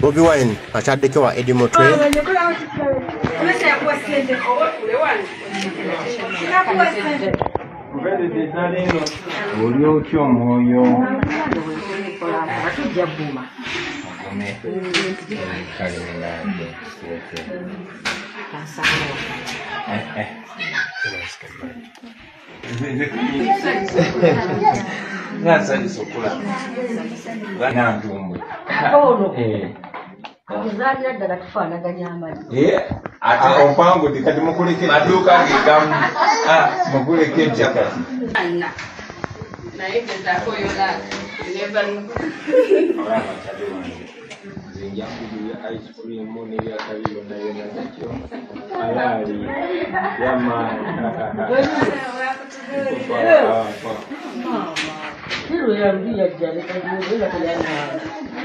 Bobi Wine achaddeko wa Eddie Mutwe Olio kyomoyo Nasa sokola. Bana ndumwe. Kuzalira ddala tufaanaganya amazzi. Ati ompango dikati mukuleke maduka gigamu. Mukuleke jakati. Anna. Na hivi zako yola. Never know. Zinjangu ya ice cream mone ya kalilo na yona nakyo. Ayali. Yama. Hilo ya ndia jana kajiweza kujana.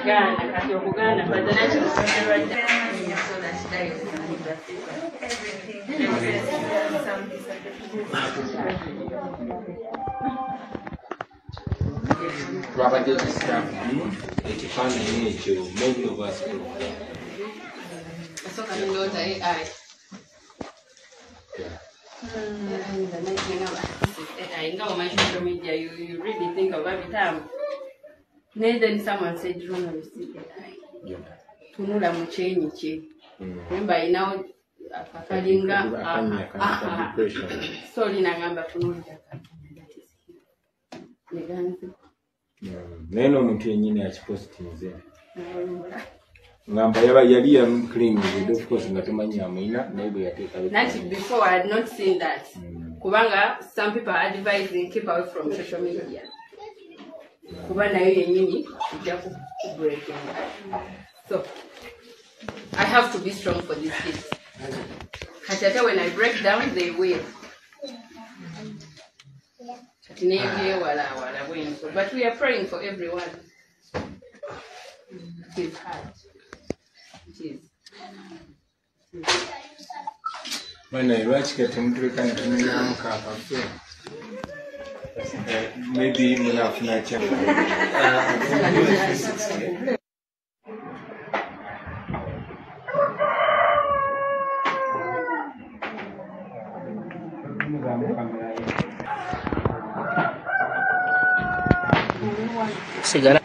Gana kati ya kugana badala ya kusafiri wa jana so that day Rabbi staff ekifaananyi ekyo many of us so can you know the AI I know my social media you really think of every time. Then someone said journalist AI. Tunula muchenyi che. Remember now akalinga so linangamba tunulira neno omuntu yennyini akipositinze ngamba yali yamclean of course nga tumanyi amwina naye bwe yateeka not before I had not seen that kubanga some people are advising keep away from social media kuba nayo yennyini ijja kubreaking so I have to be strong for these kids Hata when I break down they will but we are praying for everyone. It is hard. It is. When I watch it, maybe enough nature. Sigara.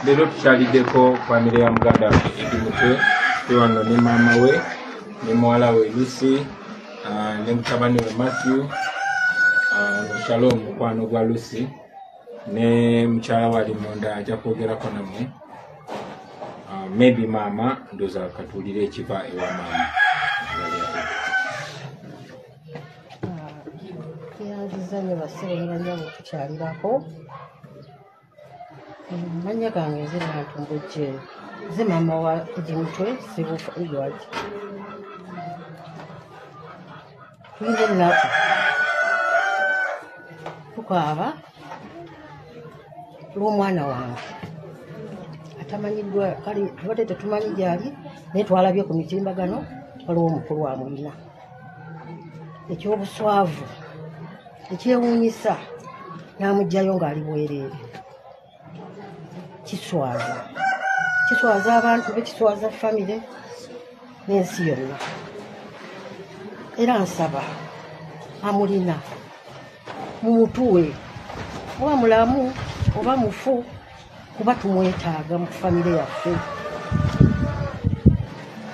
Lero tukyaliddeko famire ya muganda Eddie Mutwe wano ne maama we ne muwala we Lucy ne mutabani we Matthew Shalom mukwano gwa Lucy ne mukyala wali munda ajja kwogerako nammwe maybe maama ndoza katuulire ekiva ewa maama Zanye basirira nyango tukyalirako manya gange zina tumbuje ze mama wa Eddie Mutwe sibufa igwaje twinjira tukwaba lw'omwana wange atamanyiddwa kali tubadde tetumanyi gyali naye twalabye ku mitimbagano waliwo omukulu amulina ekyobuswavu ekyewuunyisa n'amugjayo ng'ali bwereere kiswaza abantu be kiswaza famire n'ensi yonna era nsaba amulina mumutuwe oba mulamu oba mufu kuba tumwetaaga mu famire yaffe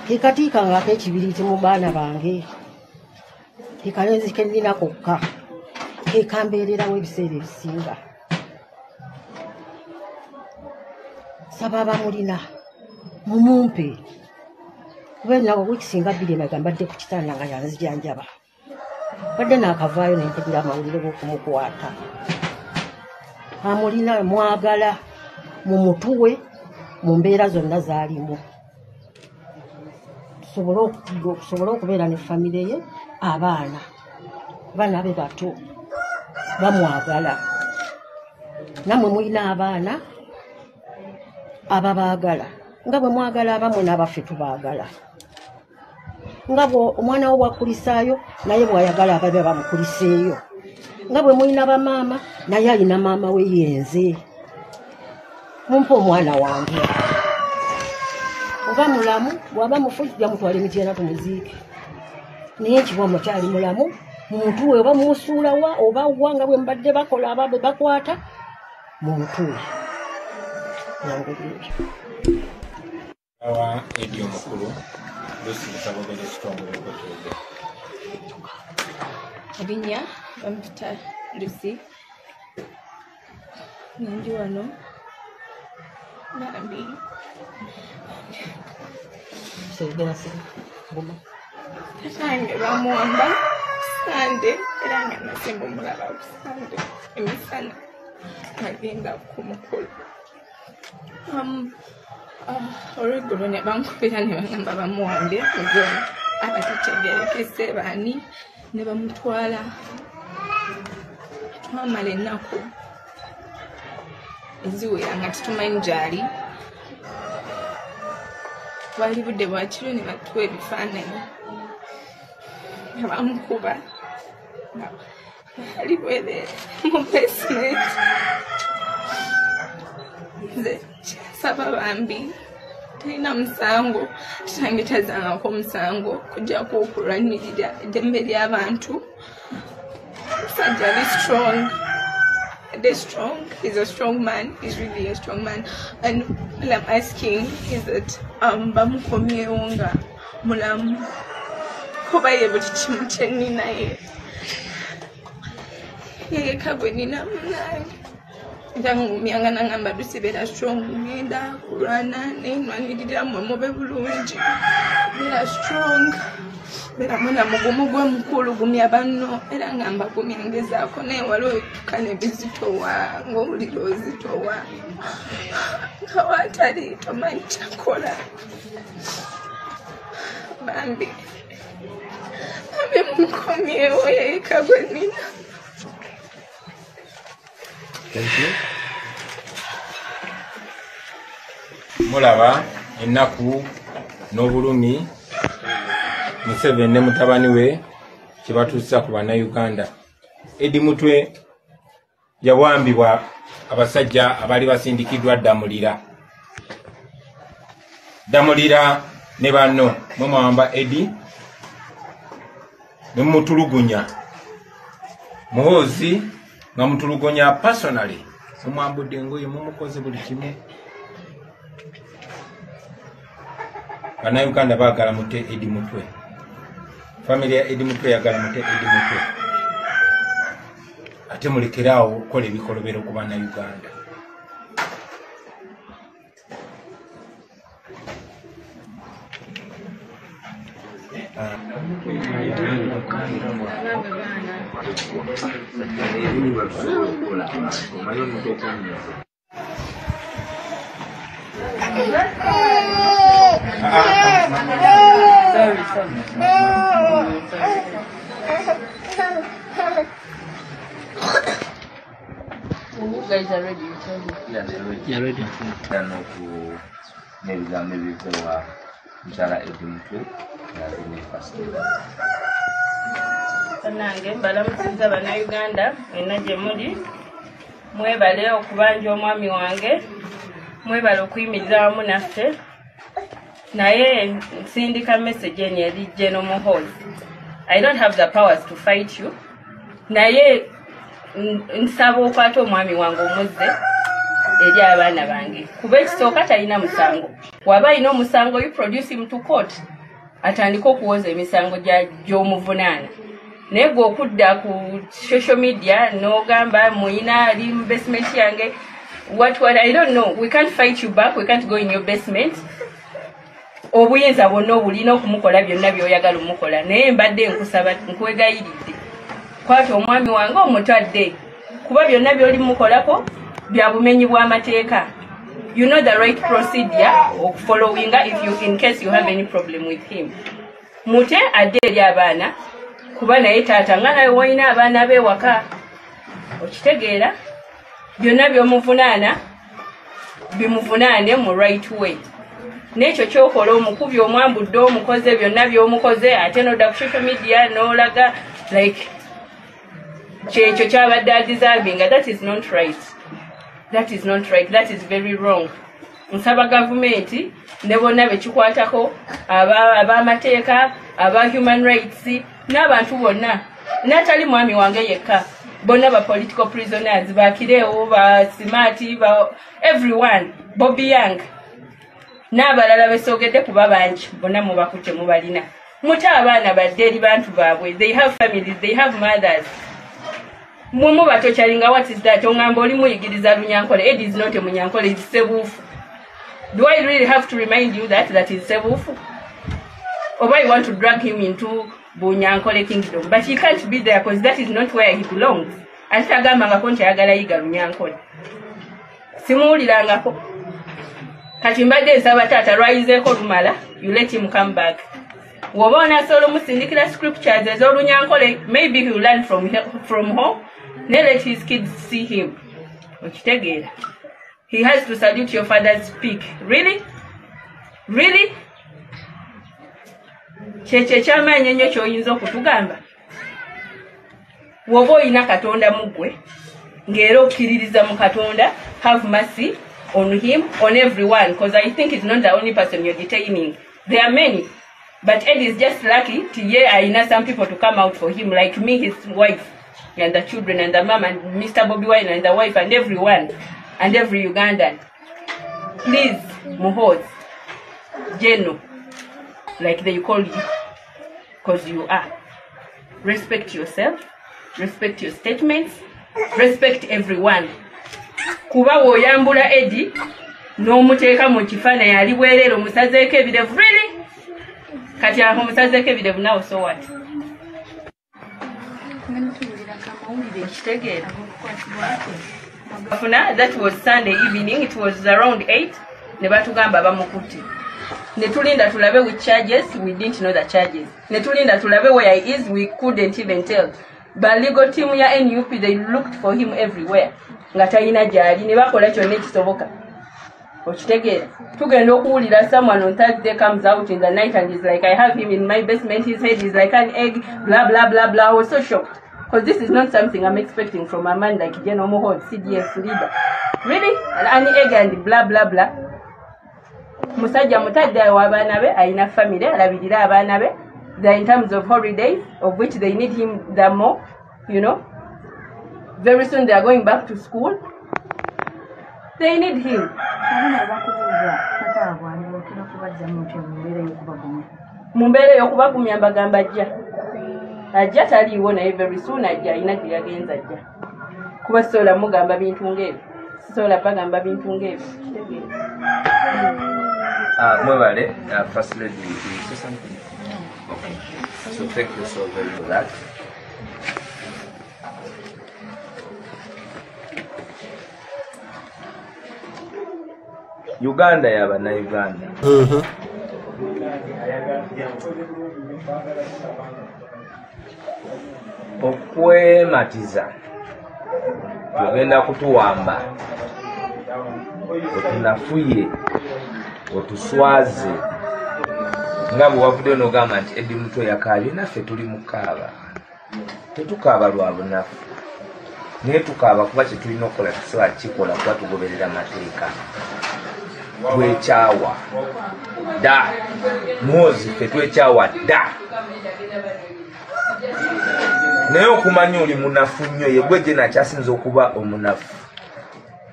kekatiika ak'ekibiriiti mu baana bange kekanenzi kendina kokka kekambeererawo ebiseera ebisinga saba abamulina mumumpe kuba nawe wikisinga bbiri emabega mbadde ku kitanda nga yanzijanjaba badde naakavaayo nempulira amawulire g'okumukwata amulina mwagala mumutuwe mu mbeera zonna zaalimu tusobole okubeera ne famire ye abaana be bato bamwagala namwe mulina abaana ababaagala nga bwe mwagala abamwe n'abaffe tubaagala nga bwe omwana wo bwakulisaayo naye bw'ayagala ababe bamukuliseeyo nga bwe mulina bamaama naye alina maama we yenze mumpe omwana wange oba mulamu bw'aba mufu tujja mutwala emitiana tumuziike naye nkiba mukyali mulamu mumutuwe oba mumusuula wa oba wanga bwe mubadde bakola aba bwe bakwata mumutuwe nangulire awa Eddie omukulu Lucy Musabogere kitongole kotoge Abinya bamufita Lucy ndi wano nambi Tatange bamuwamba Sande era nga nasemba omulaba Sande emisana agenda kumukulu olweggulo ne bankubira ne bagamba bamuwambye mugoni abatategerekese baani ne bamutwala twamala ennaku eziwera nga tetumanyi gyali bwali budde bwakiro ne batuwa ebifaananyi nga bamukuba ali bwereere mu basement nze kyasaba bambi talina musango tutange tazangako musango kujjako okulwanirira eddembe ly'abantu musajja ali strong. They're strong. He's a strong man. He's really a strong man. And all I'm asking is that bamukomyewo nga mulamu kuba ye buli kimu kye nnina ye kagwe nina munange era ngumyanga nangamba dusibeera strong ngenda kulwana nenwanirira mmwe mube bulungi beera strong beera muna mugumu gwe mukulu gumya banno era ngamba gumya ngezaako naye waliwo etuka ne bizitowa ng'owulira ozitowa nga watali tomanyi kyakola bambi mukomyewo yeka gwe nina. mulaba ennaku n'obulumi Museveni ne mutabani we kibatuusa ku bannayuganda. Eddie Mutwe yawambibwa abasajja abali basindikiddwa Damulira ne banno mwawamba Eddie ne mutulugunya Muhoozi nga mutulugunya personally mumwambudde engoye mumukoze buli kimu. Bannayuganda baagala mute Eddie Mutwe. Family ya Eddie Mutwe yagala mute Eddie Mutwe. Ate mulekerawo okukola ebikolobero ku bannayuganda. You guys are ready? Yes, you're ready. Nange mbalamusiza bannayuganda mwenna gye muli, mwebale okubanja omwami wange, mwebale okuyimirira wamu naffe. Naye nsindika message eni eri General Muhoozi. I don't have the powers to fight you. Naye nsaba okwata omwami wange omuzze eri abaana bange. Kuba ekisooka talina musango. Waba alina omusango, you produce him to court. Atandika okuwoza emisango gy'omuvunaana. Naye gwe okudda ku social media n'ogamba muyina ali mu basement yange. What I don't know. We can't fight you back. We can't go in your basement. Obuyinza bwonna obulina okumukola byonna by'oyagala omukola. Naye mbadde nkusaba nkwegayiridde. Kwata omwami wange omutadde. Kuba byonna by'oli mukolako bya bumenyi bw'amateeka. You know the right procedure of following if you, in case you have any problem with him. Mute adde eri abaana kuba naye taata nga naye walina abaana b'ewaka. okitegeera byonna byomuvunaana bimuvunaane mu right way n'ekyo kyokola omukubye omwambudde omukoze byonna by'omukoze ate n'odda ku social media n'olaga like kyekyo kyabadde adeservinga. That is not right. That is not right. That is very wrong. Nsaba gavumenti ne bonna bekikwatako ab'amateeka aba human rights n'abantu bonna n'atali mwami wange yekka bonna ba political prisoners bakireewo ba simati ba everyone Bobby Young n'abalala besoogedde kuba bangi bonna mubakutte mubalina muta abaana badde eri bantu baabwe. They have families, they have mothers. Mumu batokyalinga what is that? Ongamba oli muyigiriza Lunyankole. It is not a Munyankole, it's Sebufu. Do I really have to remind you that that is Sebufu? Or why you want to drag him into Bunyankole kingdom? But he can't be there because that is not where he belongs. Ate agamba nga konti ayagala yiga Lunyankole. Simuwulirangako. Kati mbadde nsaba taata lwayizeeko lumala, you let him come back. Woba onasobola omusindikira scriptures ez'Olunyankole, maybe he will learn from home. Let his kids see him. Okitegeera. He has to salute your father's peak. Really? Really? Kyekyo ekyamaanyi ennyo ky'oyinza okutugamba. Woba olina Katonda mu ggwe, ng'era okkiririza mu Katonda, have mercy on him, on everyone, because I think he's not the only person you're detaining. There are many. But Ed is just lucky to hear I some people to come out for him, like me, his wife, and the children, and the mom, and Mr. Bobby Wine, and the wife, and everyone, and every Ugandan. Please, Muhoz, Jeno, like they call you, because you are. Respect yourself, respect your statements, respect everyone. Kuba woyambula Eddie, n'omuteeka mu kifaananyi ali bwereere omusazeeko ebirevu. Really? Kati aho omusazeeko ebirevu now, so what? That was Sunday evening, it was around 8. Ne batugamba bamukutte. Ne tulinda tulabe with charges, we didn't know the charges. Ne tulinda tulabe where he is, we couldn't even tell. But legal team ya NUP, they looked for him everywhere. Nga talina gyali, ne bakola kyonna ekisoboka. Okitegeera. Tugenda okuwulira someone on Thursday comes out in the night and is like, I have him in my basement, his head is like an egg, blah, blah, blah, blah. I was so shocked. Because this is not something I'm expecting from a man like Jeno Muhoz, CDF leader. Really? An egg and blah, blah, blah. Musajja mutadde w'abaana be, alina family, alabirira abaana be. They're in terms of holidays, of which they need him the more, you know. Very soon they are going back to school. They need him. Mumbere y'okubagumya mbagamba ajja. Ajja taliiwo naye very soon ajja alina gye yagenza ajja. Kuba sola mugamba bintu ng'ebyo. Sola bagamba bintu ng'ebyo. Mwebale, First Lady, will you say something? Okay. So thank you so very much for that. Uganda yaba na Uganda. Okwematiza tugenda kutuwamba otunafuye otuswaze nga bwe wavudde n'ogamba nti Eddie Mutwe yakaabye naffe tuli mukaaba tetukaaba lwa bunafu naye tukaaba kuba kye tulina okukola tusobola kikola kuba tugoberera amateeka twekyawa dda Muhoozi ffe twekyawa dda naye okumanya oli munafu nnyo ye gwe gye nakyasinza okuba omunafu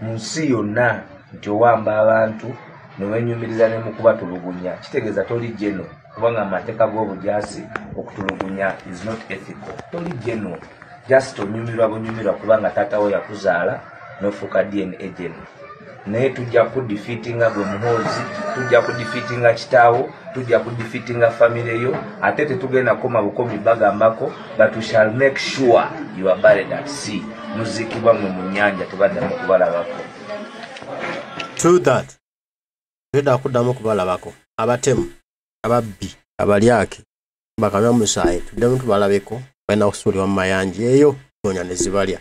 mu nsi yonna nti owamba abantu ne wenyumiriza ne mu kubatulugunya kitegeeza toli Jeno kubanga amateeka g'obujaasi okutulugunya is not ethical. Toli Jeno just onyumirwa bunyumirwa kubanga taatawo yakuzaala n'ofuuka DNA Jeno. Naye tujja kudefeatinga gwe Muhoozi, tujja kudefeatinga kitaawo, tujja kudefeatinga family yo, ate tetugenda koma bukomi bagambako, but we shall make sure you are buried at sea. Muzikibwa mu nnyanja tubaddamu kubalabako. True that. Tweda kuddamu kubalabako. Abatemu, ababbi, abalyake, bakanywa musaayi, tuddemu tubalabeko, balina okusuulibwa mu mayanja eyo, noonya ne zibalya.